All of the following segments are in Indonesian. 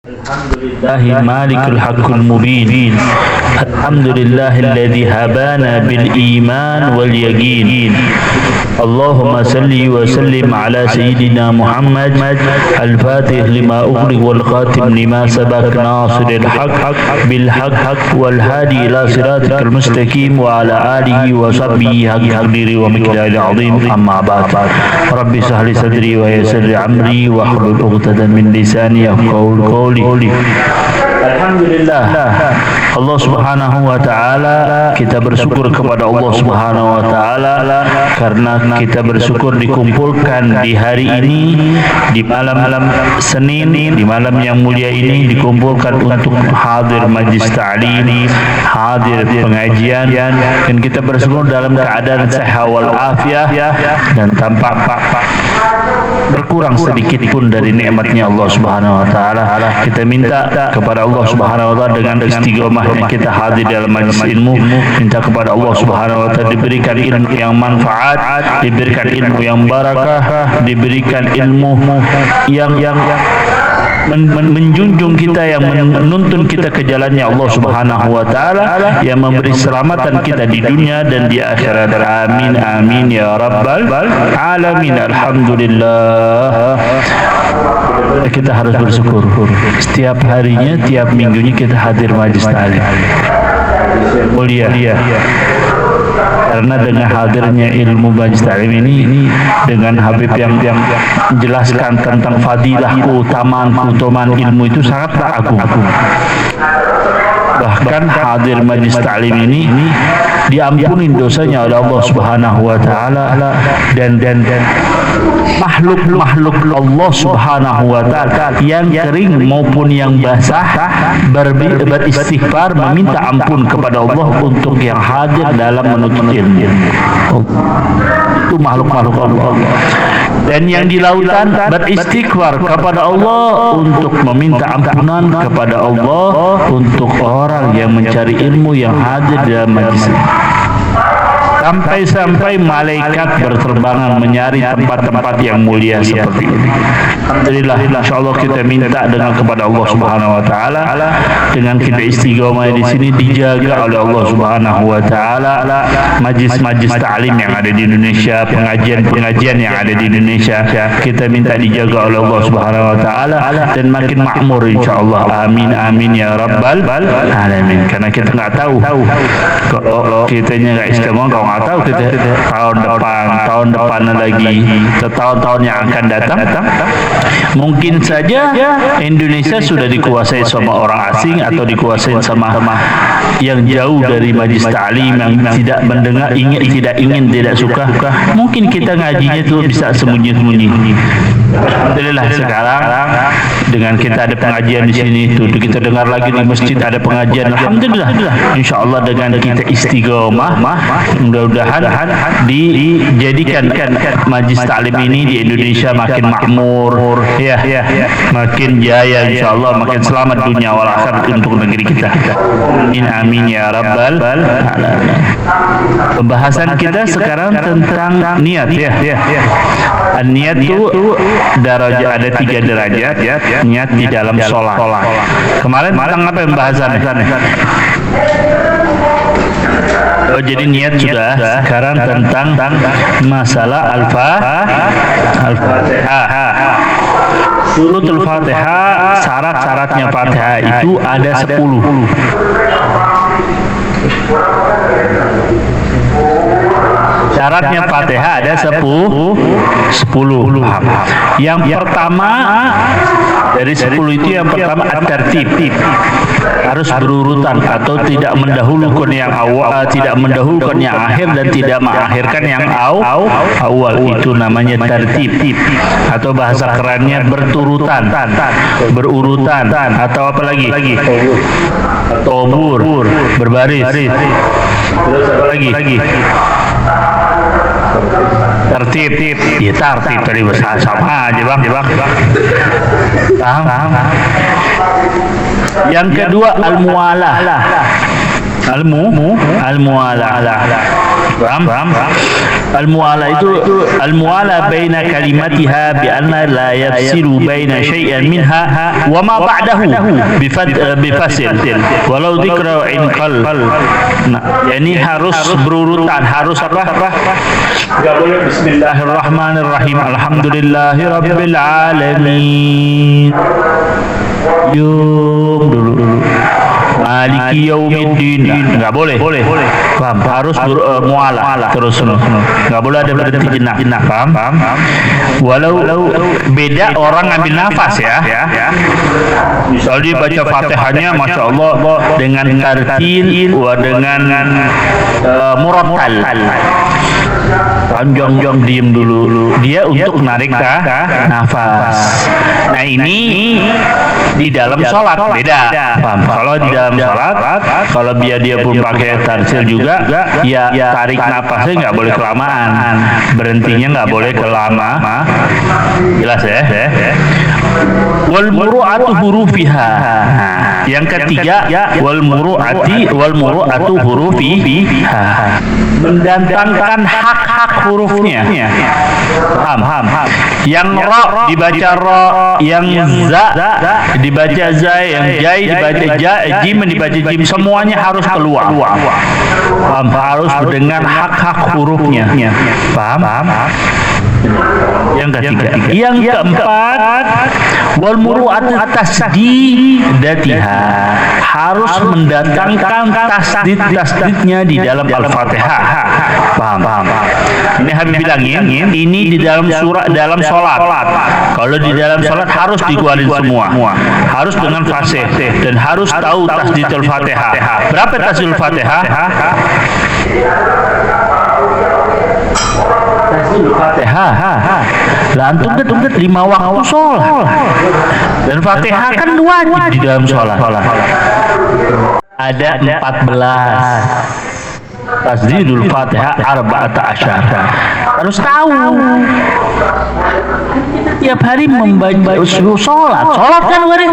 الحمد لله مالك الحق المبين الحمد لله الذي هبانا بالإيمان واليقين اللهم صل وسلم على سيدنا محمد الفاتح لما أغلق والخاتم لما سبق ناصر الحق بالحق والهادي إلى صراطك المستقيم وعلى آله وصحبه حق قدره ومقداره العظيم أما بعد رب اشرح لي صدري ويسر لي أمري واحلل عقدة من لساني يفقهوا قولي. Alhamdulillah, Allah Subhanahu wa taala, kita bersyukur kepada Allah Subhanahu wa taala karena kita bersyukur dikumpulkan di hari ini, di malam Senin, di malam yang mulia ini dikumpulkan untuk hadir majlis ta'lim, hadir pengajian, dan kita bersyukur dalam keadaan sehat wal afiah dan tanpa berkurang sedikit pun dari nikmatnya Allah Subhanahu wa taala. Kita minta kepada Allah Subhanahu wa taala dengan istiqomahnya kita hadir dalam majlis ilmu, minta kepada Allah Subhanahu wa taala diberikan ilmu yang manfaat, diberikan ilmu yang barakah, diberikan ilmu yang menjunjung kita, yang menuntun kita ke jalannya Allah Subhanahu wa taala, yang memberi keselamatan kita di dunia dan di akhirat. Amin amin ya rabbal alamin. Alhamdulillah, kita harus bersyukur setiap harinya, tiap minggunya kita hadir majlis ta'lim mulia. Karena dengan hadirnya ilmu majlis ta'lim ini dengan Habib yang menjelaskan tentang fadilah, keutamaan ilmu itu sangatlah agung. Bahkan hadir majlis ta'lim ini diampuni dosanya oleh Allah Subhanahu wa taala, dan makhluk Allah Subhanahu wa taala yang kering maupun yang basah beristighfar meminta ampun kepada Allah untuk yang hadir dalam menuntut ilmu. Itu makhluk Allah. Dan yang di lautan beristighfar kepada Allah untuk meminta ampunan kepada Allah untuk orang yang mencari ilmu yang hadir dalam majlis. Sampai malaikat berterbangan menyari tempat-tempat yang mulia seperti ini. Alhamdulillah, insyaallah kita minta dengan kepada Allah Subhanahu wa taala, dengan kita istiqomah di sini dijaga oleh Allah Subhanahu wa taala majlis-majlis ta'lim yang ada di Indonesia, pengajian yang ada di Indonesia, kita minta dijaga oleh Allah Subhanahu wa taala dan makin makmur insyaallah. Amin amin ya rabbal alamin. Karena kita enggak tahu kalau kitanya enggak istiqomah, kalau nggak tahu kita tahun depan lagi, tahun-tahun yang akan datang mungkin saja Indonesia sudah dikuasai sama orang asing atau dikuasai sama yang jauh dari majlis ta'lim, yang tidak mendengar, tidak suka. Mungkin kita ngajinya itu bisa sembunyi-sembunyi. Alhamdulillah sekarang dengan kita ada pengajian di sini, tuh kita dengar lagi di masjid ada pengajian. Alhamdulillah, insyaallah dengan kita istiqomah, mudah-mudahan dijadikan majlis ta'lim ini di Indonesia makin makmur, makin jaya insyaallah, makin selamat dunia wal akhirat untuk negeri kita. Amin amin ya rabbal alamin. Pembahasan kita sekarang tentang niat, niat itu ada 3 derajat, niat di dalam sholat. Kemarin tentang apa pembahasannya? Oh, jadi niat sudah. Sekarang tentang masalah Al-Fatihah. Suratul Fatihah, syarat-syaratnya Fatihah itu ada 10. Syaratnya Fatihah ada 10. Yang pertama dari 10 itu, yang pertama at-tartib, harus berurutan atau tidak mendahulukan yang awal, tidak mendahulukan yang akhir dan tidak mengakhirkan yang awal. Itu namanya tartib, atau bahasa kerennya berurutan, atau apa lagi? Tobur, berbaris. Terus apa lagi? Tertib, ya tertib tadi sama aja bang. Paham? Yang kedua al-mualah. Al-mu'ala. Paham? Al-mu'ala itu al-mu'ala baina kalimatiha bi anna la yafsilu baina syai'an minha wa ma ba'dahu bifasil walau dzikra in qal. Nah, ini harus berurutan, harus apa? Enggak boleh bismillahirrahmanirrahim. Alhamdulillahi rabbil alamin. Yum dulu. Maliki yaumiddin. Enggak boleh. Paham? Harus mu'ala terus. Enggak boleh ada berhenti jenak. Paham? Walau beda orang ambil nafas ya. Misalnya baca Fatihahnya Masya Allah dengan tartil dengan murattal. Panjang diem dulu. Dia untuk narik nafas. Nah ini di dalam sholat beda. Paham? Kalau di dalam sholat, kalau dia pun pakai tarsil juga, ya tarik nafasnya nggak boleh kelamaan, berhentinya nggak boleh kelama. Jelas ya? Wal muru'atu hurufiha. Yang ketiga, wal muru'atu hurufiha. Mendatangkan hak hurufnya. Paham? Yang ro dibaca ro, yang za dibaca zai, yang jai dibaca jim dibaca jim, semuanya harus keluar. Paham? Harus dengan hak hurufnya. Paham? Yang ketiga. Yang keempat, wal muru'atu tasdidatiha. Harus mendatangkan tasdidnya di dalam Al-Fatihah. Paham? Ini Habib bilangin, ini di dalam surah, dalam sholat. Kalau di dalam sholat harus dikeluarin semua. Harus dengan fasih dan harus tahu tasdid Al-Fatihah. Berapa tasdid Al-Fatihah? Fatihah. Lah antum kan 5 waktu sholat. Dan Fatihah kan wajib di dalam sholat. Ada 14. Tasdidul Fatihah arba'ata asyara. Harus tahu. Tiap hari membaca sholat kan waris.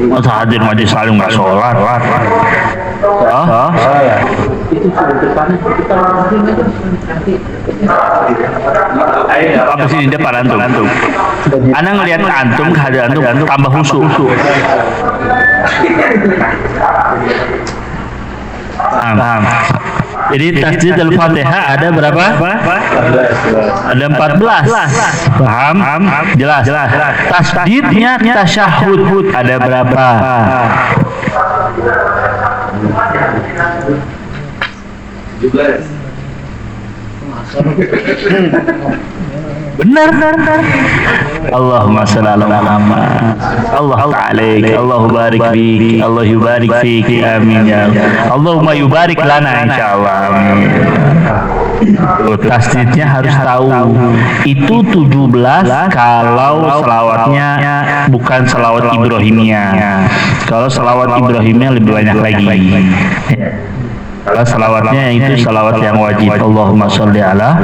Masa hadir majlis saling nggak sholat? Itu sudah depannya kita apa sih di depan antum? Ana ngelihat antum kehadiran antum tambah khusyuk. Paham. Jadi tasdid Al-Fatihah ada berapa? Ada 14. Paham? Jelas. Tasdidnya tasyahud ada berapa? Juga. Benar. Allahumma shalli ala Muhammad. Allah ta'ala, Allah barik fik, Allah yubarik fik, amin ya Allah. Allahumma yubarik lana insyaallah, amin. Tasdidnya harus tahu. Itu 17 kalau selawatnya bukan selawat Ibrahimiyah. Kalau selawat Ibrahimiyah lebih banyak lagi. Kalau salawatnya itu salawat yang wajib, Allahumma sholli ala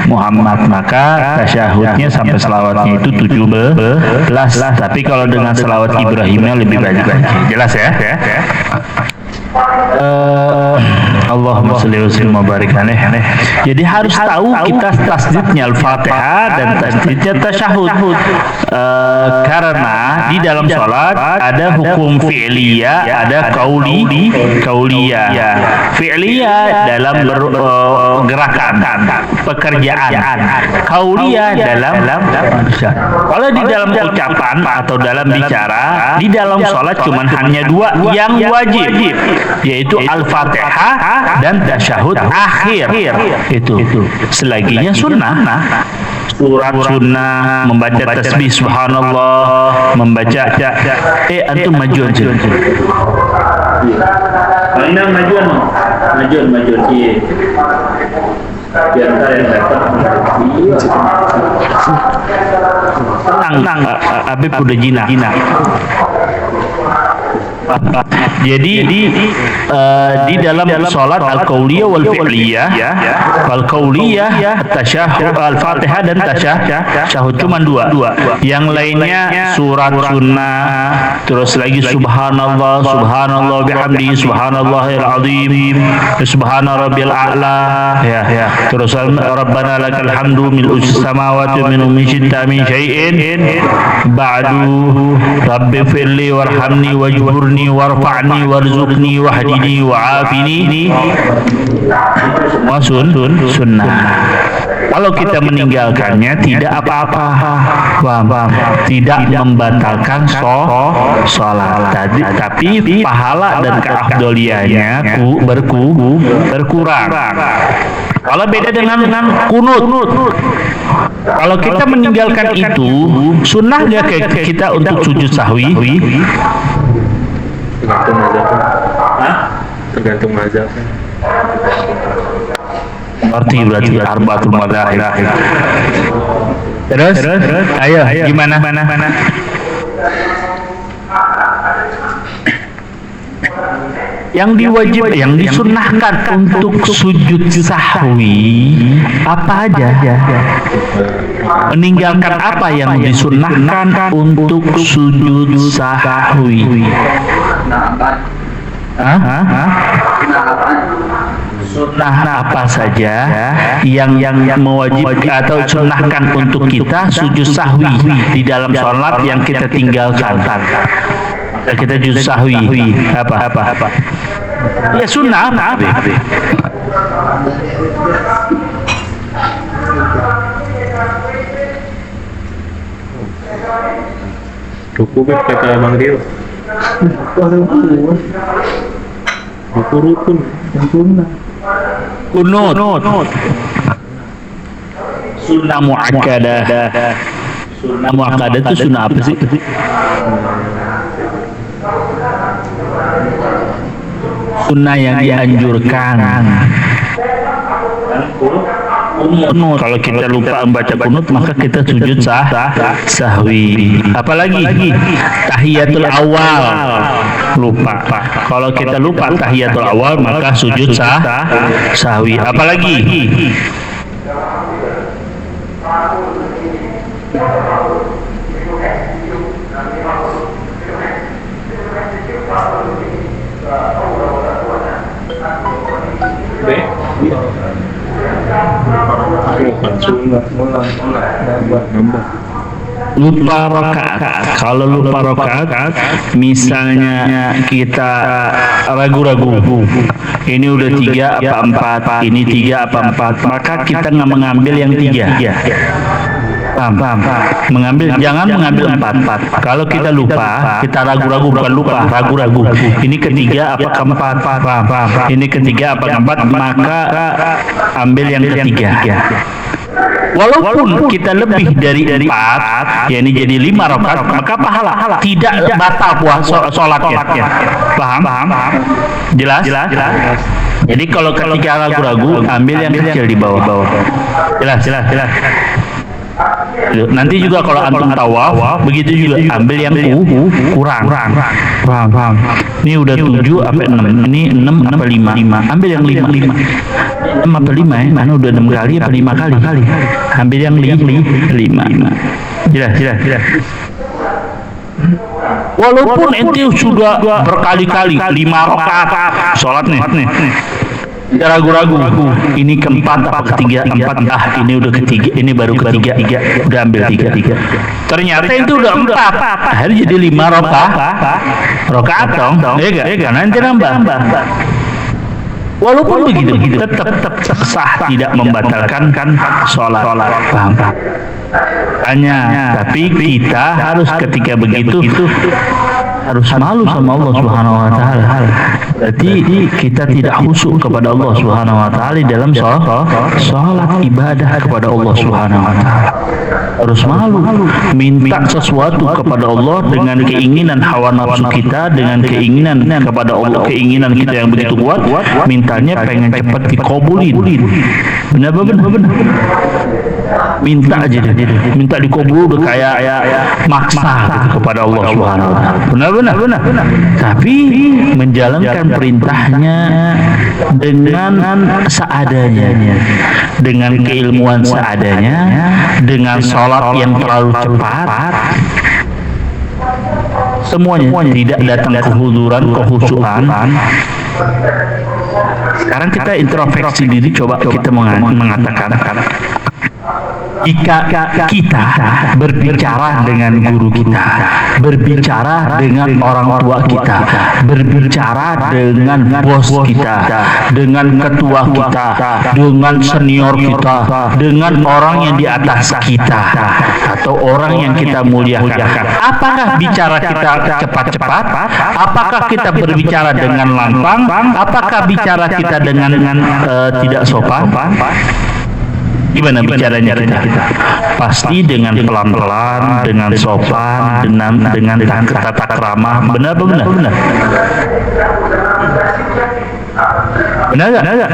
Muhammad, maka tasyahudnya sampai salawatnya itu 17. Tapi kalau dengan salawat Ibrahimnya lebih banyak lagi. Jelas ya? Allahumma sholli wa sallim wa barik alaih. Jadi harus tahu kita tasdidnya Al-Fatihah dan tasdidnya tasyahud. Karena di dalam sholat ada hukum fi'liyah, ada qauliyah. Fi'liyah dalam gerakan, pekerjaan. Qauliyah dalam kalau di dalam ucapan atau dalam bicara, di dalam sholat cuma hanya 2 yang wajib, yaitu Al-Fatihah dan tasyahud akhir. Itu selaginya sunnah. Surat sunnah, membaca tasbih subhanallah, membaca antum majuan aja. Mana majuan? Iya. Biar kalian dapat. Tenang, Habib udah jinak. Jadi di dalam salat al-qauliyah wal fi'liyah, al-qauliyah tasyahhud, al-Fatihah dan tasyahhud cuma dua. Yang lainnya surat sunnah, terus lagi subhanallah, subhanallah bihamdihi, subhanallahil azim, subhana rabbil a'la, ya. Terus rabbana lakal hamdu mil'us samawati wa min syitta min syai'in ba'du rabbi firli warhamni wajburni warfa'ni warzuqni wahdini wa'afini. Sunnah. Kalau kita meninggalkannya tidak apa-apa, tidak membatalkan sholat, tapi pahala dan keafdoliannya berkurang. Kalau beda dengan kunut, kalau kita meninggalkan itu, sunnah nggak kita untuk sujud sahwi? Tergantung mazhab. Arti berarti arbaatul madzahib. Terus, ayo gimana? Yang disunnahkan untuk sujud sahwi apa aja? Meninggalkan apa yang disunnahkan untuk sujud sahwi? Sunnah apa saja yang mewajibkan atau sunnahkan untuk kita sujud sahwi di dalam sholat yang kita tinggalkan? Kita sujud sahwi apa? Ya sunnah apa? Ruku kata Bang Rio. Ruku rukun. Kunut. Sunnah muakkadah. Sunnah muakkadah itu sunnah apa sih? Sunnah yang dianjurkan. Kunut. Kalau kita lupa membaca kunut, maka kita sujud sahwi. Apalagi tahiyatul awal lupa. Kalau kita lupa tahiyatul awal, maka sujud sahwi. Apalagi lupa rakaat. Kalau lupa rakaat, misalnya kita ragu-ragu, ini udah 3 apa 4, ini 3 apa 4, maka kita nggak mengambil yang 3. Paham? Jangan mengambil 4. Kalau kita lupa, kita ragu-ragu, bukan lupa, ragu-ragu. Ini ketiga apa keempat? Paham? Ini ketiga apa keempat? Maka ambil yang ketiga. Walaupun kita lebih dari 4, ya ini jadi 5 rakaat, maka pahala tidak batal puasa sholatnya. Paham? Jelas? Jadi kalau ketika ragu-ragu, ambil yang kecil di bawah. Jelas. Nanti juga kalau antum tawaf, begitu juga ambil yang kurang. Paham? Ini udah 7 apa 6? Ini 6 apa 5? Ambil yang 5. 6 apa 5 ya? Mana udah 6 kali apa 5 kali? Ambil yang 5. Jelas. Walaupun ente sudah berkali-kali 5 rakaat sholat nih. Ragu-ragu, ini keempat apa ketiga? 4. Ini udah ketiga, ini baru ketiga. Udah ambil 3. Ternyata itu udah 4. Akhirnya jadi 5 rakaat dong. Ya, nanti nambah. Walaupun begitu, tetap sah, tidak membatalkan sholat. Paham? Tapi kita harus ketika begitu harus malu sama Allah Subhanahu wa taala. Berarti kita tidak khusyuk kepada Allah Subhanahu wa taala dalam salat ibadah kepada Allah Subhanahu wa taala. Harus malu minta sesuatu kepada Allah dengan keinginan hawa nafsu kita, dengan keinginan kepada Allah, keinginan kita yang begitu kuat, mintanya pengen cepat dikabulin. Benar. minta aja deh, minta dikabul udah kayak maksa gitu kepada Allah Subhanahu wa taala. Benar. Tapi menjalankan perintahnya dengan seadanya, dengan keilmuan seadanya, dengan sholat yang terlalu cepat, semuanya tidak datang kehuduran, kehusuan. Sekarang kita introspeksi diri, coba kita mengatakan, jika kita berbicara dengan guru kita, berbicara dengan orang tua kita, berbicara dengan bos kita, dengan ketua kita, dengan senior kita, dengan orang yang di atas kita, atau orang yang kita muliakan, apakah bicara kita cepat-cepat? Apakah kita berbicara dengan lantang? Apakah bicara kita dengan tidak sopan? Gimana bicaranya kita? Pasti dengan pelan-pelan, dengan sopan, dengan tata krama. Benar. Benar nggak?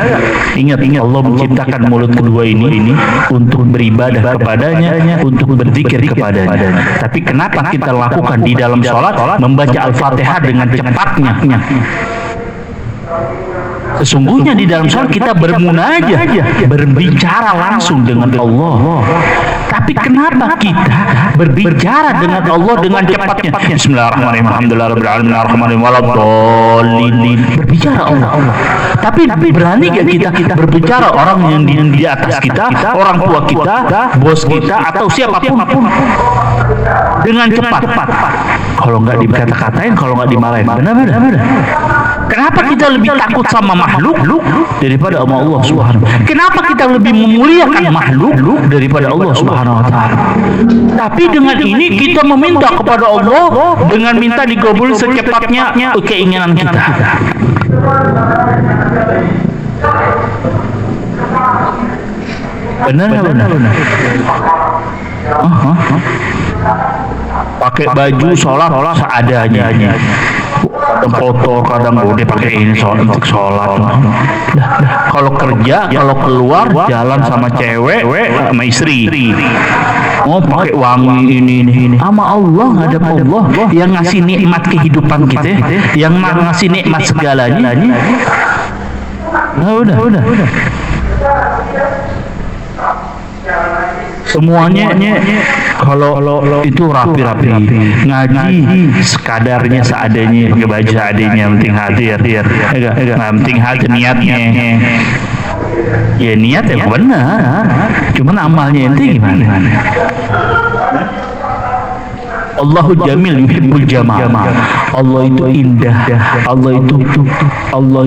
Ingat, Allah menciptakan mulut kedua ini untuk beribadah kepadanya, untuk berzikir kepadanya. Tapi kenapa kita lakukan di dalam sholat membaca Al-Fatihah dengan cepatnya? Sesungguhnya di dalam sholat kita bermunajat, berbicara langsung dengan Allah. Tapi kenapa kita berbicara dengan Allah dengan cepatnya? Bismillahirrahmanirrahim. Alhamdulillahirabbil alamin arrahmanirrahim waladdallin. Berbicara Allah. Tapi berani gak kita berbicara orang yang di atas kita, orang tua kita, bos kita, atau siapapun dengan cepat? Kalau nggak dikata-katain, kalau nggak dimarahin, benar. Kenapa kita lebih takut sama makhluk daripada sama Allah Subhanahu wa taala? Kenapa kita lebih memuliakan makhluk daripada Allah Subhanahu wa taala? Tapi dengan ini kita meminta kepada Allah dengan minta dikabul secepatnya keinginan kita. Benar. Pakai baju sholat seadanya. Kadang kotor, kadang udah pakai ini untuk sholat. Kalau kerja, kalau keluar jalan sama cewek, sama istri, pakai wangi ini. Sama Allah, ngadep Allah yang ngasih nikmat kehidupan kita, yang ngasih nikmat segalanya. Udah. Semuanya kalau itu rapi-rapi, ngaji sekadarnya seadanya, pakai baju seadanya, penting hadir, penting hadir niatnya. Ya niat yang benar, cuman amalnya itu gimana? Allahu jamil yuhibbul jamal. Allah itu indah, Allah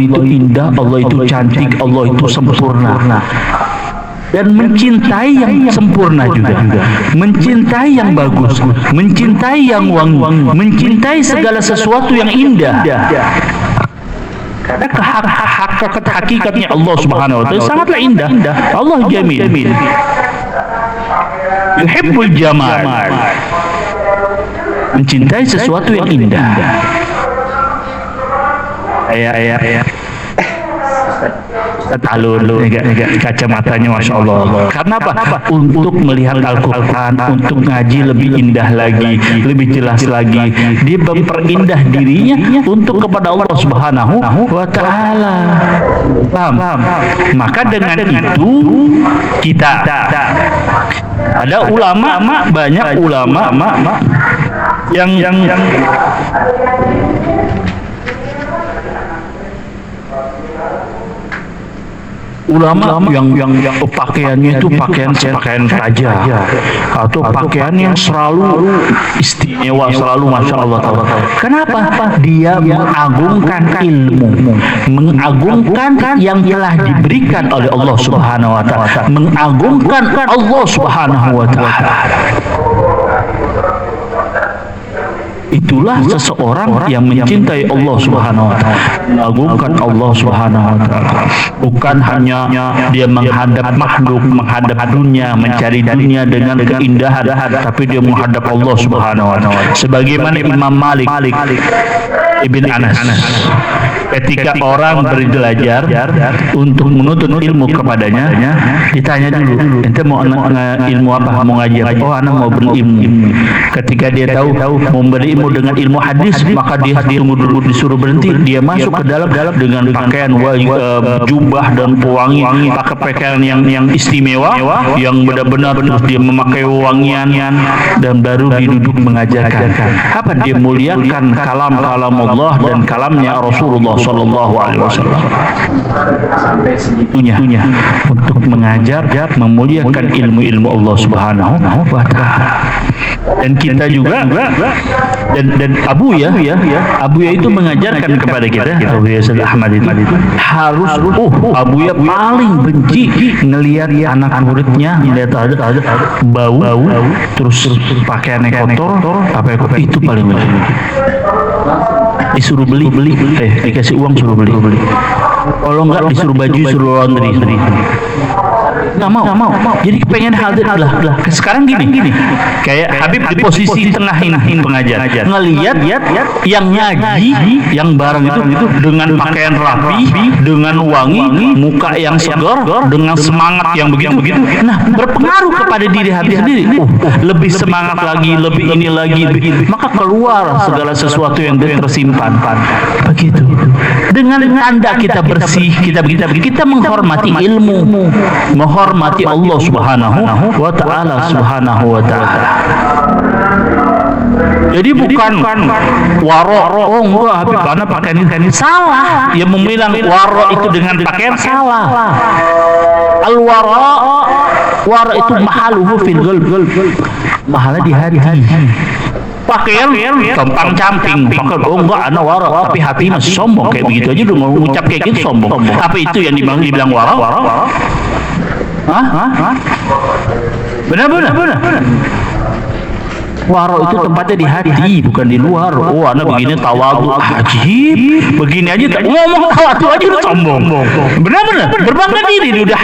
itu indah, Allah itu cantik, Allah itu sempurna. Dan mencintai yang sempurna juga, mencintai yang bagus, mencintai yang wangi, mencintai segala sesuatu yang indah. Karena hakikatnya Allah Subhanahu wa taala sangatlah indah. Allah jamil, yuhibbul jamal, mencintai sesuatu yang indah. Alun kacamatanya Masya Allah. Karena apa? Untuk melihat Al-Quran, untuk ngaji lebih indah lagi, lebih jelas lagi. Dia memperindah dirinya untuk kepada Allah Subhanahu wa taala. Paham? Maka dengan itu kita ada ulama, banyak ulama yang ulama yang pakaiannya itu pakaian raja, atau pakaian yang selalu istimewa, selalu Masya Allah. Kenapa? Dia mengagungkan ilmu, mengagungkan yang telah diberikan oleh Allah Subhanahu wa taala, mengagungkan Allah Subhanahu wa taala. Itulah seseorang yang mencintai Allah Subhanahu wa taala, mengagungkan Allah Subhanahu wa taala. Bukan hanya dia menghadap makhluk, menghadap dunia, mencari dunia dengan keindahan, tapi dia menghadap Allah Subhanahu wa taala. Sebagaimana Imam Malik Ibn Anas ketika orang belajar untuk menuntut ilmu kepadanya, ditanya dulu, ente mau ilmu apa, mau ngajar? Oh, anak mau berilmu. Ketika dia tahu mau berilmu dengan ilmu hadis, maka dia tunggu dulu, disuruh berhenti. Dia masuk ke dalam dengan pakaian jubah dan pewangi, pakai pakaian yang istimewa, yang benar-benar, terus dia memakai wangian, dan baru diduduk mengajarkan. Apa? Dia muliakan kalam Allah dan kalamnya Rasulullah Sallallahu Alaihi Wasallam. Sampai segitunya untuk mengajar, memuliakan ilmu-ilmu Allah Subhanahu wa Ta'ala. Dan kita juga dan Abu ya itu mengajarkan kepada kita, Abu ya Said Ahmad itu harus Abu ya paling benci ngelihat anak muridnya melihat ada bau terus pakaiannya kotor, itu paling benci. Disuruh beli dikasih uang suruh beli, kalau enggak disuruh baju suruh laundry. Nggak mau. Jadi pengen hal itu lah. Sekarang gini. Kayak Habib di posisi tengah ini pengajar. Ngelihat yang ngaji, yang barang itu dengan pakaian rapi, dengan wangi, muka yang segar, dengan semangat yang begitu. Nah, berpengaruh kepada diri Habib sendiri. Lebih semangat lagi, lebih ini lagi. Maka keluar segala sesuatu yang tersimpan. Begitu. Dengan tanda kita bersih, kita menghormati ilmu, menghormati Allah Subhanahu wa Ta'ala. Jadi bukan waro, enggak Habib karena pakaian ini salah. Yang memilah waro itu dengan pakaian salah. Waro itu mahaluhu fil qalb. Mahalnya di hati. Pakaian gampang camping, enggak anak waro, tapi hati masih sombong kayak begitu aja udah mau ngucap kayak gitu sombong. Apa itu yang dibilang waro? Benar. Waro itu tempatnya di hati, bukan di luar. Oh, anak begini tawadu, ajib. Begini aja ngomong tawadu aja udah sombong. Benar. Berbangga diri udah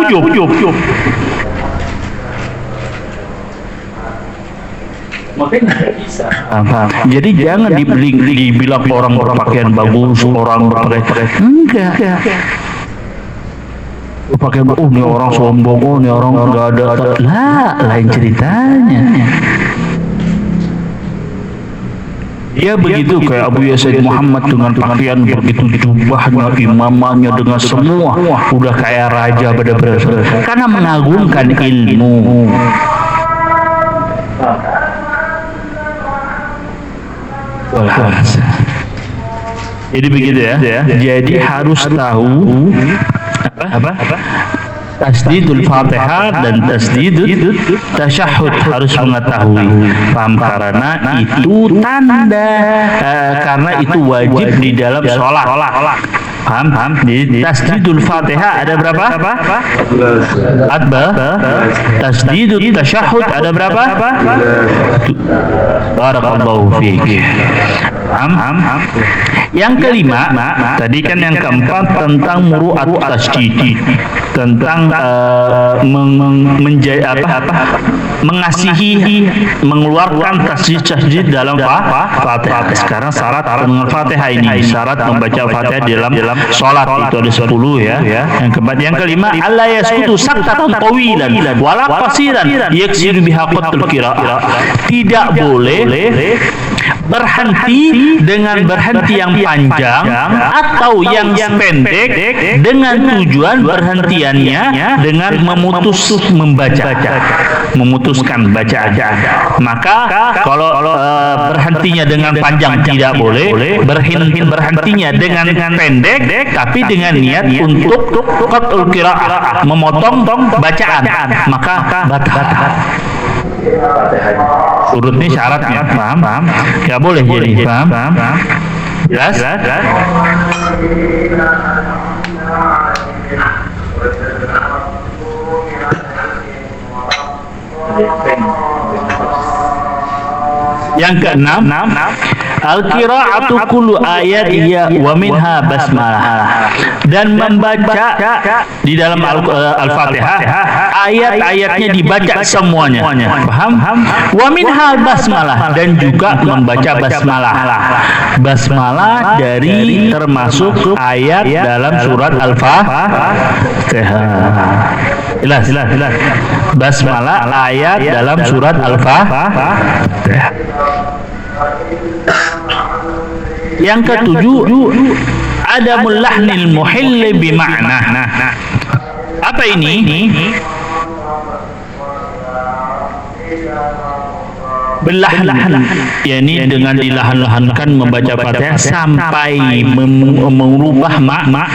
ujub. Makanya nggak bisa. Jadi jangan dibilang orang berpakaian bagus, orang berpakaian enggak. Pakai nih orang sombong, nih orang nggak ada. Lain ceritanya. Dia begitu kayak Abu Ya Said Muhammad dengan pakaian begitu, jubahnya, imamannya dengan semua udah kayak raja benar-benar karena mengagungkan ilmu. Jadi begitu ya. Jadi harus tahu apa? Tasdidul Fatihah dan tasdidul tasyahud harus mengetahui. Paham? Karena itu tanda karena itu wajib di dalam sholat. Paham? Di tasdidul Fatihah ada berapa? Tasdidul tasyahud ada berapa? Barakallahu fiik. Paham? Yang kelima, tadi kan yang keempat tentang muru'at tasdid, tentang mengasihi, mengeluarkan tasdid dalam Fatihah. Sekarang syarat dengan Fatihah ini, syarat membaca Fatihah dalam sholat itu ada 10 ya. Yang keempat, yang kelima, alla yaskutu saktatan tawilan wala qasiran yaksiru biha qatul qiraah. Tidak boleh berhenti dengan berhenti yang panjang atau yang pendek dengan tujuan berhentiannya dengan memutuskan bacaan. Maka kalau berhentinya dengan panjang tidak boleh, berhentinya dengan pendek tapi dengan niat untuk qatul qiraah, memotong bacaan, maka batal. Urut ini syaratnya, paham? Gak boleh jadi, paham? Jelas? Yang keenam, Al-qira'atu kullu ayat iya wa minha basmalah. Dan membaca di dalam Al-Fatihah ayat-ayatnya dibaca semuanya. Paham? Wa minha basmalah, dan juga membaca basmalah. Basmalah dari termasuk ayat dalam surat Al-Fatihah. Jelas. Basmalah ayat dalam surat Al-Fatihah. Yang ketujuh, adamul lahnil muhilli bima'na. Apa ini? Berlahan-lahan, yakni dengan dilahan-lahankan membaca Fatihah sampai merubah makna.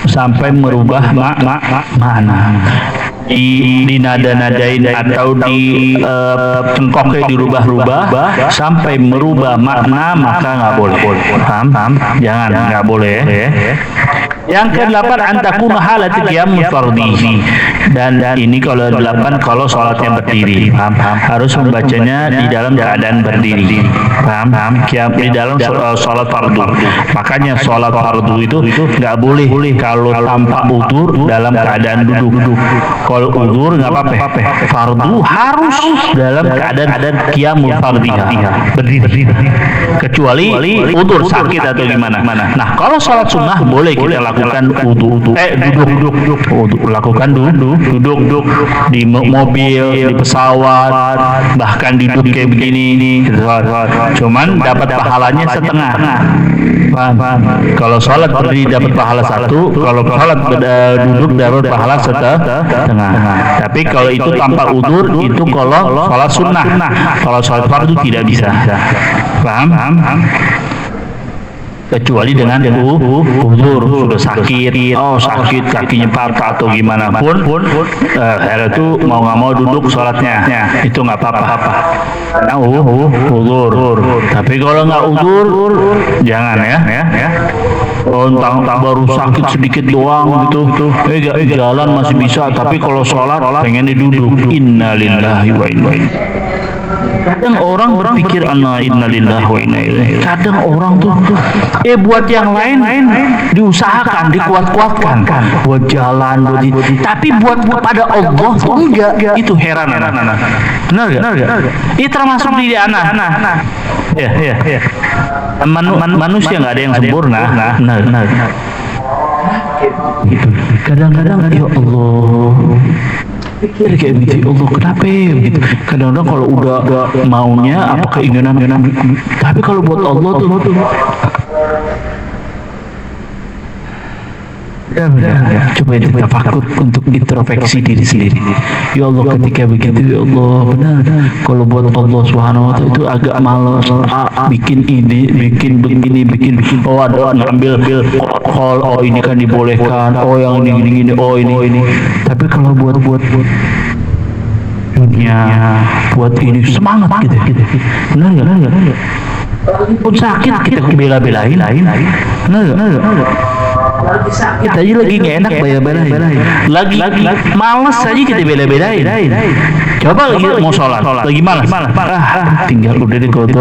Sampai merubah makna. Di nada-nadain atau di cengkoknya dirubah-rubah sampai merubah makna, maka nggak boleh. Paham? Jangan, nggak boleh. Yang ke-8, antakuna halati qiyam fardhi. Dan ini kalau 8 kalau sholatnya berdiri. Paham? Harus membacanya di dalam keadaan berdiri. Paham? Qiyam di dalam sholat fardu. Makanya sholat fardu itu nggak boleh kalau tanpa udzur dalam keadaan duduk. Kalau udzur nggak apa-apa. Fardu harus dalam keadaan qiyamul fardhiyah, berdiri. Kecuali udzur sakit atau gimana. Nah, kalau sholat sunnah boleh kita lakukan duduk. Lakukan duduk di mobil, di pesawat, bahkan duduk kayak begini. Cuman dapat pahalanya setengah. Paham? Kalau sholat berdiri dapat pahala 1, kalau sholat duduk dapat pahala setengah. Tapi kalau itu tanpa udzur, itu kalau sholat sunnah. Kalau sholat fardu tidak bisa. Paham? Kecuali dengan udzur, sudah sakit, kakinya patah atau gimana pun, itu mau nggak mau duduk sholatnya, itu nggak apa-apa. Karena udzur. Tapi kalau nggak udzur, jangan ya. Entah baru sakit sedikit doang gitu, jalan masih bisa, tapi kalau sholat pengen duduk. Innalillahi wa inna ilaihi. Kadang orang berpikir innalillahi wa inna ilaihi. Kadang orang tuh buat yang lain diusahakan, dikuat-kuatkan, buat jalan, tapi buat kepada Allah enggak. Itu heran anak. Benar enggak? Itu termasuk diri anak. Ya. Manusia nggak ada yang sempurna. Benar. Gitu. Kadang-kadang ya Allah, pikir kayak gitu, Allah kenapa gitu. Kadang-kadang kalau udah maunya apa keinginan, tapi kalau buat Allah tuh coba kita takut untuk introspeksi diri sendiri. Ya Allah, ketika begitu ya Allah, benar. Kalau buat Allah Subhanahu wa taala itu agak malas, bikin ini, bikin begini, bikin. Oh ada ngambil call, ini kan dibolehkan. Oh yang ini, oh ini. Tapi kalau buat dunia, buat ini semangat gitu. Benar enggak? Pun sakit kita bela-belain. Benar enggak? Kita aja lagi nggak enak bela-belain, lagi malas aja kita bela-belain. Coba lagi mau sholat, lagi malas, tinggal udah deh kalau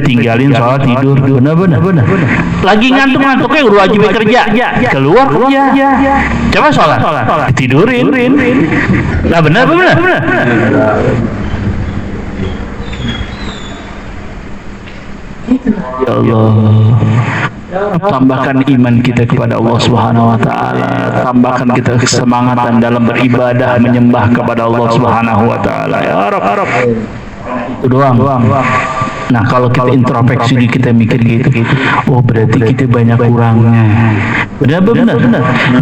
tinggalin sholat, tidur, benar. Lagi ngantuk-ngantuknya udah wajib kerja, keluar kerja, coba sholat, tidurin, nah benar. Ya Allah, tambahkan iman kita kepada Allah Subhanahu wa taala, tambahkan kita kesemangatan dalam beribadah menyembah kepada Allah Subhanahu wa taala. Ya Rabb. Itu doang. Nah, kalau kita introspeksi, kita mikir gitu, oh berarti kita banyak kurangnya. Benar.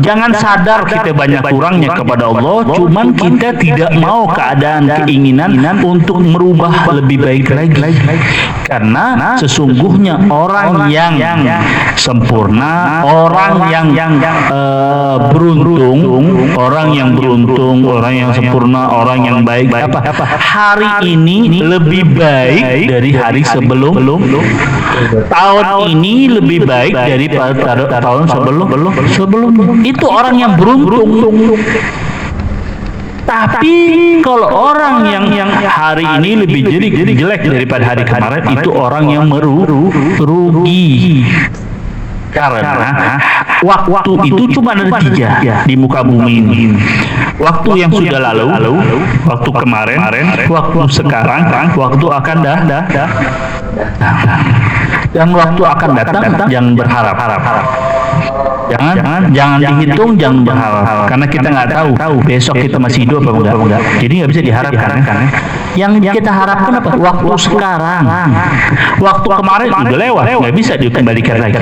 Jangan sadar kita banyak kurangnya kepada Allah, cuman kita tidak mau keadaan keinginan untuk merubah lebih baik lagi. Karena sesungguhnya orang yang sempurna, orang yang beruntung, orang yang sempurna, orang yang baik, hari ini lebih baik dari hari sebelum, tahun ini lebih baik dari tahun sebelum. Itu orang yang beruntung. Tapi kalau orang yang hari ini lebih jelek daripada hari kemarin, itu orang yang rugi. Karena waktu itu cuma ada 3 di muka bumi ini. Waktu yang sudah lalu, waktu kemarin, waktu sekarang, waktu akan datang. Dan waktu akan datang, jangan berharap. Jangan dihitung, jangan berharap, karena kita nggak tahu besok kita masih hidup apa enggak. Jadi nggak bisa diharapkan kan. Yang kita harapkan apa? Waktu sekarang. Waktu kemarin udah lewat, nggak bisa dikembalikan lagi.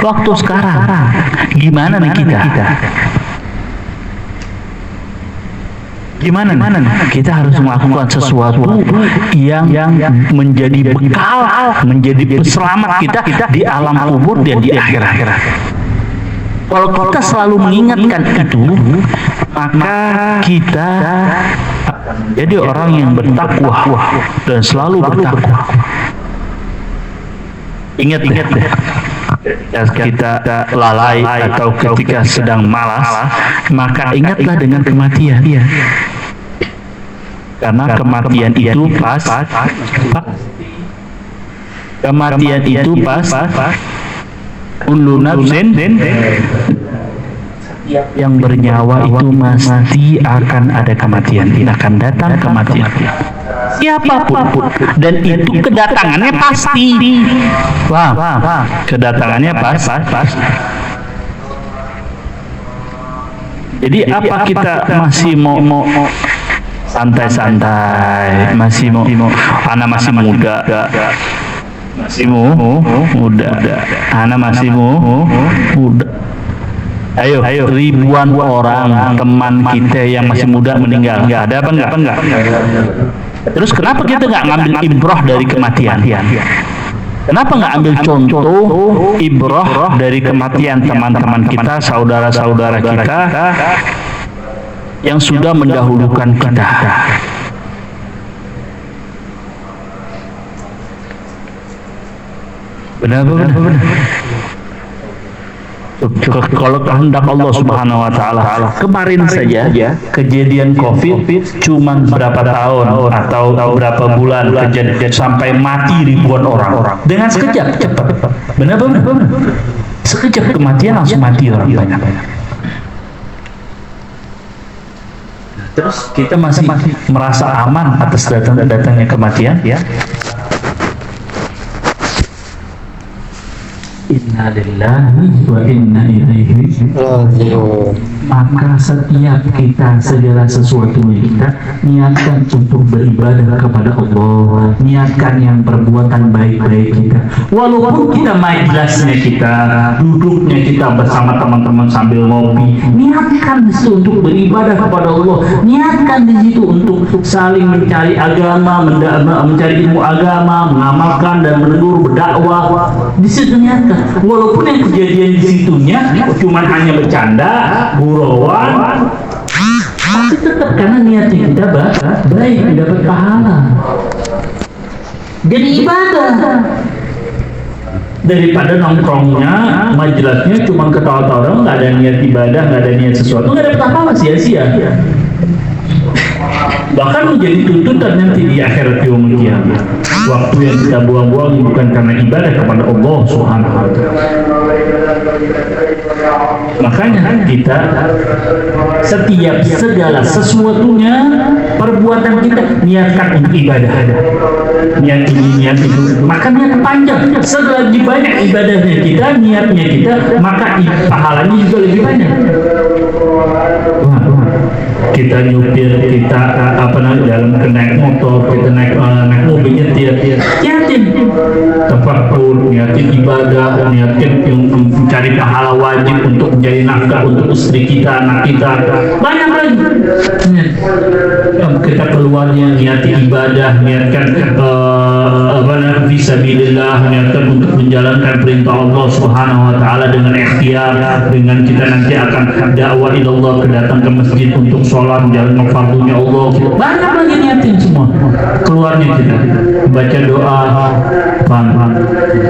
Waktu sekarang, gimana nih kita? Gimana nih? Kita harus melakukan sesuatu yang menjadi bekal, menjadi peselamat kita di alam kubur dan di akhirat. Kalau kita selalu mengingatkan itu, maka kita jadi orang yang bertakwa dan selalu bertakwa. Ingat deh, kita lalai atau ketika sedang malas, maka ingatlah dengan kematian. Karena kematian itu pas. Kullu nafsin yang bernyawa itu mesti akan ada kematian, akan datang kematian. Siapapun, dan itu kedatangannya pasti. Wah, kedatangannya pas. Jadi apa kita masih mau santai-santai, masih mau anak masih muda, anak masih muda. Ayo, ribuan orang teman kita yang masih muda meninggal. Ada apa enggak? Terus kenapa kita nggak ngambil ibrah dari kematian? Kenapa nggak ambil contoh ibrah dari kematian teman-teman kita, saudara-saudara kita yang sudah mendahulukan kita? Benar. Kalau kehendak Allah Subhanahu wa taala, kemarin saja kejadian Covid cuma berapa tahun atau berapa bulan kejadian sampai mati ribuan orang dengan sekejap cepat. Benar. Sekejap kematian langsung mati orang banyak. Terus kita masih merasa aman atas datangnya kematian, ya? Inna lillahi wa inna ilaihi raji'un. Maka setiap kita, segala sesuatu kita niatkan untuk beribadah kepada Allah, niatkan yang perbuatan baik-baik kita. Walaupun kita majlisnya kita, duduknya kita bersama teman-teman sambil ngopi, niatkan di situ untuk beribadah kepada Allah, niatkan di situ untuk saling mencari agama, mencari ilmu agama, mengamalkan dan menegur, berdakwah. Di situ niatkan. Walaupun yang kejadian di situnya cuma hanya bercanda, gurauan, tapi tetap karena niatnya kita baik, dapat pahala. Jadi ibadah. Daripada nongkrongnya, majelisnya cuma ketawa-tawa, nggak ada niat ibadah, nggak ada niat sesuatu, nggak dapat apa-apa, sia-sia. Bahkan menjadi tuntutan nanti di akhirat yaumul qiyamah. Waktu yang kita buang-buang bukan karena ibadah kepada Allah Subhanahu wa taala. Makanya kita setiap segala sesuatunya, perbuatan kita niatkan untuk ibadah. Niat ini, niat itu. Maka niat panjang. Selagi banyak ibadahnya kita, niatnya kita, maka pahalanya juga lebih banyak. Kita nyupir, kita dalam naik motor, kita naik mobil nyetir, niatin tafakkur, niatin ibadah, niatin mencari pahala wajib untuk menjadi nafkah untuk istri kita, anak kita, banyak lagi. Kita keluarnya niatin ibadah, niatkan fisabilillah, niatkan untuk menjalankan perintah Allah Subhanahu wa taala dengan ikhtiar, dengan kita nanti akan dakwah ilallah, kedatang ke masjid untuk sholat, menjalankan fardunya Allah. Banyak lagi niatin semua. Keluarnya kita baca doa,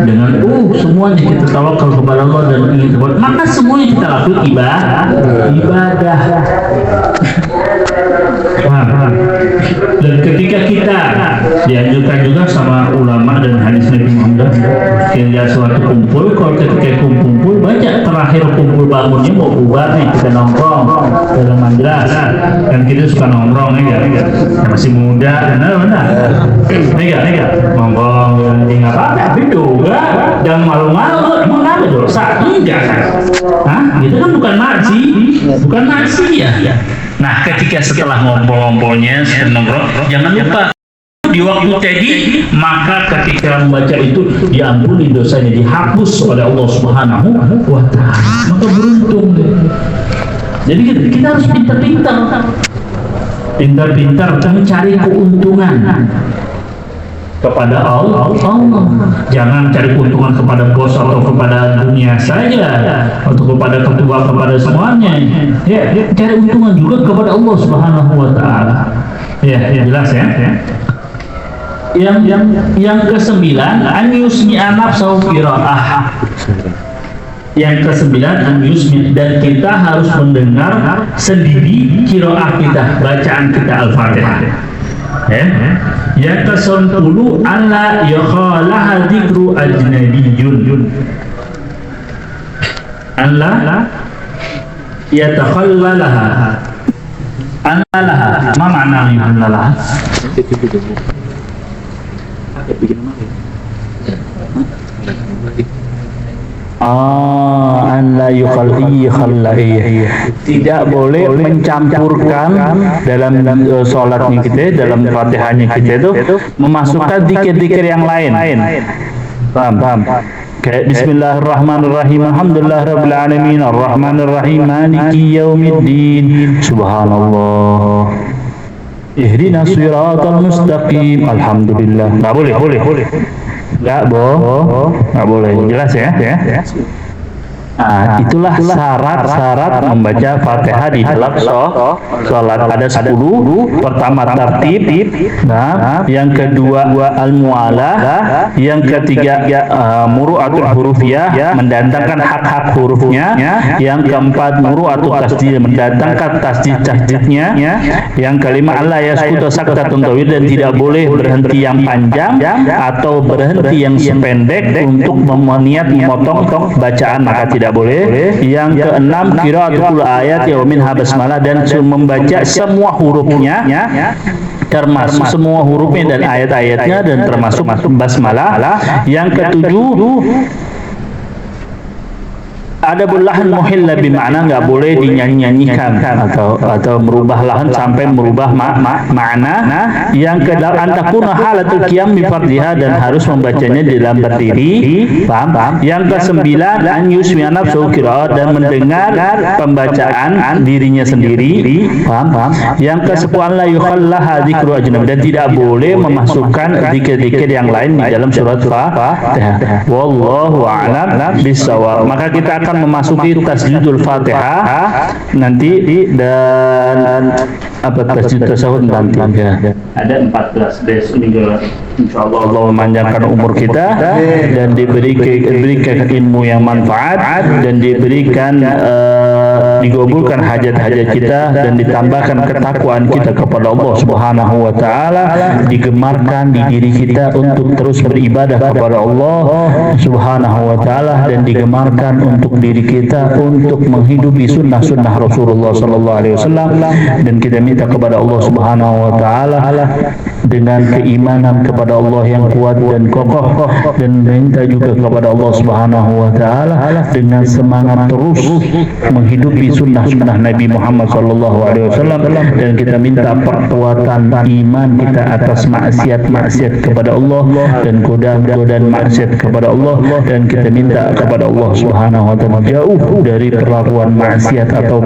dengan semuanya kita tawakal kepada Allah dan ingin kepada, maka semuanya kita lakukan ibadah. Dan ketika kita dianjurkan juga sama ulama dan hadis Nabi Muhammad, ketika suatu kumpul, kalau ketika kumpul baca terakhir kumpul bangunnya mau bubar nih, kita nongkrong dalam majelis, kan kita suka nongkrong ya, masih muda, nongkrong nggak apa-apa, tapi juga jangan malu-malu, emang ada dosa? Enggak kan? Itu kan bukan maksi ya. Nah, ketika setelah ngobrol-ngobrolnya, nongkrong, jangan lupa di waktu tadi, maka ketika membaca itu diampuni dosanya, dihapus oleh Allah Subhanahu wa Ta'ala. Maka beruntung. Jadi kita harus pintar-pintar mencari keuntungan kepada Allah. Jangan cari keuntungan kepada bos atau kepada dunia saja, atau kepada ketua, kepada semuanya. Ya, cari keuntungan juga kepada Allah Subhanahu wa Ta'ala. Ya, jelas ya. Yang ke-9, an yusmi'a nafsahu qira'ah. Yang ke-9, an yusmi', dan kita harus mendengar sendiri qira'ah kita, bacaan kita Al-Fatihah. Yang ke-10, alla yakhalaha dzikru ajnabiyyun. Alla yatakhallalaha. Annalaha. Ma makna annalaha? An la yukhallai, tidak boleh mencampurkan dalam sholatnya kita, dalam fatihahnya kita itu memasukkan zikir-zikir yang lain. Paham? Kayak bismillahirrahmanirrahim, alhamdulillahirabbil alamin, arrahmanirrahim, maliki yaumiddin, subhanallah, ihdinas siratal mustaqim, alhamdulillah. Enggak boleh. Enggak boleh. Jelas ya? Itulah syarat-syarat membaca Fatihah di dalam sholat. Ada 10. Pertama tertib, yang kedua al-mu'alah, yang ketiga muru'atul hurufiyah, mendatangkan hak-hak hurufnya, yang keempat muru'atul tasdid, mendatangkan tasdid-tasdidnya, yang kelima Allah yaskutu saktatun tawil, dan tidak boleh berhenti yang panjang atau berhenti yang sependek untuk niat memotong bacaan, maka tidak boleh. Yang keenam qiraatul ayat yaumin habasmalah, dan membaca semua hurufnya, termasuk semua hurufnya dan ayat-ayatnya, dan termasuk basmalah. Yang ketujuh ada lahan muhilla, bermakna nggak boleh dinyanyikan atau merubah lahan sampai merubah makna. Yang kedelapan antakuna halatul qiyam bi fardhiha, dan harus membacanya di dalam berdiri. Paham? Yang ke-9 an yusmi'a nafsuhu qira'ah, dan mendengar pembacaan dirinya sendiri. Paham? Yang ke-10 la yukhallaha dzikru ajnabi, dan tidak boleh memasukkan zikir-zikir yang lain di dalam surat Fatihah. Wallahu a'lam bishawab. Maka kita akan memasuki tasjidul Fatihah nanti, dan tasjid tasawuf nanti ya. Ada 14 des minggu, insyaallah Allah memanjangkan umur kita, dan diberikan ilmu yang manfaat, dan diberikan digabulkan hajat-hajat kita, dan ditambahkan ketakwaan kita kepada Allah Subhanahu wa Ta'ala, digemarkan di diri kita untuk terus beribadah kepada Allah Subhanahu wa Ta'ala, dan digemarkan untuk diri kita untuk menghidupi sunnah-sunnah Rasulullah sallallahu alaihi wasallam, dan kita minta kepada Allah Subhanahu wa Ta'ala dengan keimanan kepada Allah yang kuat dan kokoh, dan minta juga kepada Allah Subhanahu wa Ta'ala dengan semangat terus menghidupi sunnah-sunnah Nabi Muhammad sallallahu alaihi wasallam, dan kita minta perkuatan iman kita atas maksiat kepada Allah dan godaan maksiat kepada Allah, dan kita minta kepada Allah Subhanahu wa Ta'ala jauh dari perlakuan maksiat atau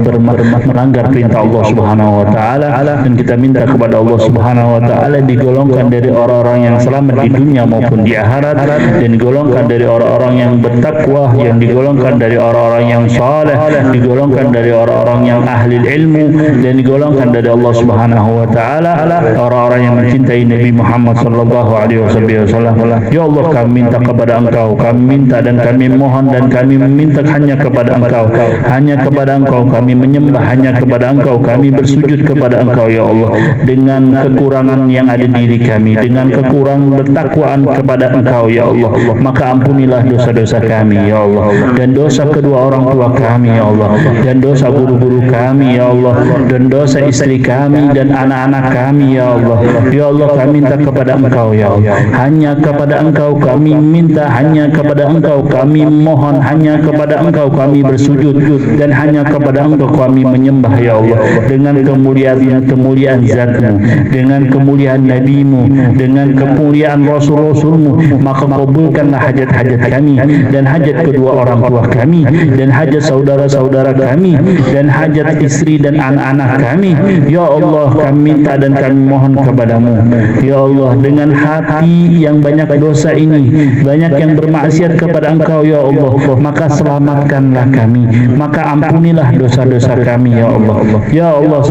melanggar perintah Allah Subhanahu wa Ta'ala, dan kita minta kepada Allah Subhanahu wa Ta'ala digolongkan dari orang-orang yang selamat di dunia maupun di akhirat, dan digolongkan dari orang-orang yang bertakwa, yang digolongkan dari orang-orang yang saleh, digolongkan dari orang-orang yang ahli ilmu, dan digolongkan dari Allah Subhanahu wa taala orang-orang yang mencintai Nabi Muhammad sallallahu alaihi wasallam. Ya Allah, kami minta kepada Engkau, kami minta dan kami mohon dan kami meminta hanya kepada Engkau, hanya kepada Engkau kami menyembah, hanya kepada Engkau kami bersujud kepada Engkau ya Allah, dengan kekurangan yang ada di diri kami, dengan kekurangan bertakwaan kepada Engkau ya Allah, maka ampunilah dosa-dosa kami ya Allah, dan dosa kedua orang tua kami ya Allah, dan dosa guru-guru kami ya Allah, dan dosa istri kami dan anak-anak kami ya Allah. Ya Allah, kami minta kepada Engkau ya Allah, hanya kepada Engkau kami minta, hanya kepada Engkau kami mohon, hanya kepada Engkau kami bersujud, dan hanya kepada Engkau kami menyembah ya Allah, dengan kemuliaan Zat-Mu, dengan kemuliaan Nabi-Mu, dengan kemuliaan Rasul-Rasul-Mu, maka kabulkanlah hajat-hajat kami, dan hajat kedua orang tua kami, dan hajat saudara-saudara kami, dan hajat istri dan anak-anak kami ya Allah. Kami minta dan kami mohon kepada-Mu ya Allah, dengan hati yang banyak dosa ini, banyak yang bermaksiat kepada Engkau ya Allah, maka selamatkanlah kami, maka ampunilah dosa-dosa kami ya Allah. Ya Allah,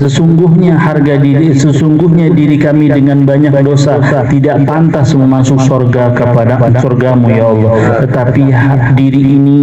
sesungguhnya diri kami dengan banyak dosa tidak pantas masuk surga kepada surga-Mu ya Allah, tetapi diri ini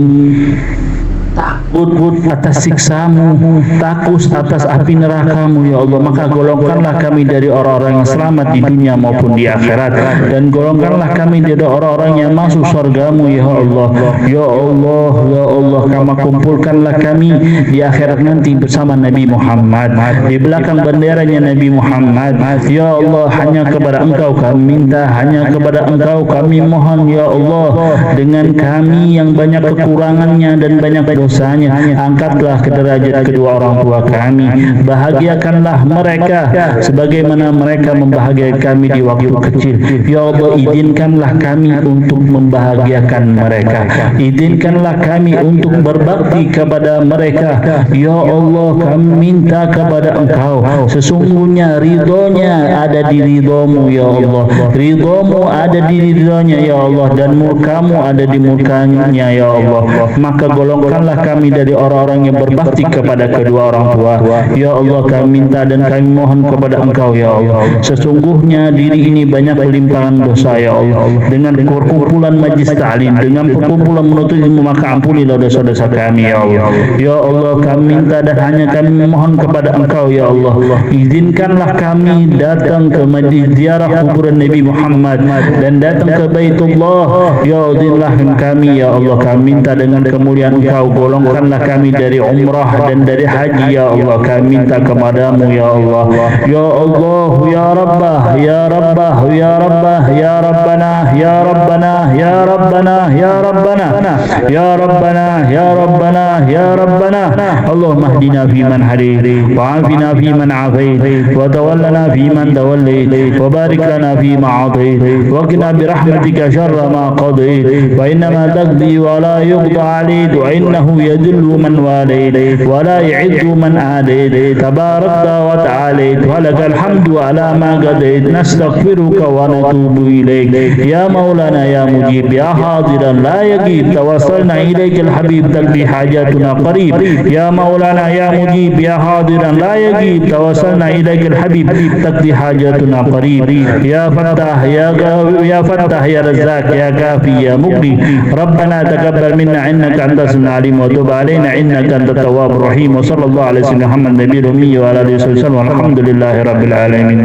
takut atas siksa-Mu, takut atas api neraka-Mu ya Allah, maka golongkanlah kami dari orang-orang yang selamat di dunia maupun di akhirat, dan golongkanlah kami dari orang-orang yang masuk surga-Mu ya Allah. Ya Allah, ya Allah, kami kumpulkanlah kami di akhirat nanti bersama Nabi Muhammad, di belakang benderanya Nabi Muhammad ya Allah. Hanya kepada Engkau kami minta, hanya kepada Engkau kami mohon ya Allah, dengan kami yang banyak kekurangannya dan banyak dosanya, angkatlah ke derajat kedua orang tua kami, bahagiakanlah mereka sebagaimana mereka membahagiakan kami di waktu kecil ya Allah. Izinkanlah kami untuk membahagiakan mereka, izinkanlah kami untuk berbakti kepada mereka ya Allah. Kami minta kepada Engkau, sesungguhnya ridhonya ada di ridho-Mu ya Allah, ridho-Mu ada di ridhonya ya Allah, dan murka-Mu ada di murkanya ya Allah, maka golongkanlah kami dari orang-orang yang berbakti kepada kedua orang tua ya Allah. Kami minta dan kami mohon kepada Engkau ya Allah, sesungguhnya diri ini banyak pelimpangan dosa ya Allah, dengan perkumpulan majlis ta'lim, dengan perkumpulan menuntut ilmu, maka ampunilah dosa-dosa kami ya Allah. Ya Allah, kami minta dan hanya kami mohon kepada Engkau ya Allah, izinkanlah kami datang ke majlis ziarah kuburan Nabi Muhammad dan datang ke Baitullah ya Allah. Kami ya Allah, kami minta dengan kemuliaan Engkau, golongkanlah kami dari umrah dan dari haji ya Allah. Kami minta kepada-Mu ya Allah, ya Allah, ya Rabbah, ya Rabbah, ya Rabbah, ya Rabbana, ya Rabbana, ya Rabbana, ya Rabbana, ya Rabbana, ya Rabbana, ya Rabbana. Allahumma hdina fi man hadait, wa afina fi man afait, wa tawallana fi man tawallait, wa barik lana fi ma atait, wa qina bi rahmatika sharra ma qadait, wa innama taqdi wa la yuqda alayk, wa innahu yadullu man walayt wa la yu'izzu man adayt, tabarakta wa ta'alayt, wa lakal hamdu ala ma qadayt, nastaghfiruka wa natubu ilayk ya maulana ya mujib ya hadiran la yagib, tawassalna ilayka al-habib taqdi hajatuna qarib ya maulana ya mujib ya hadiran la yagib, tawassalna ilayka al-habib taqdi hajatuna qarib ya fattah ya fattah ya razzaq ya kafi ya mughni. Rabbana taqabbal minna innaka antas alim wa tub alaina innaka antat tawwabur rahim. Wa sallallahu alaihi wasallam Muhammad nabiyil ummi wa ala alihi wasallam. Alhamdulillahi rabbil alamin.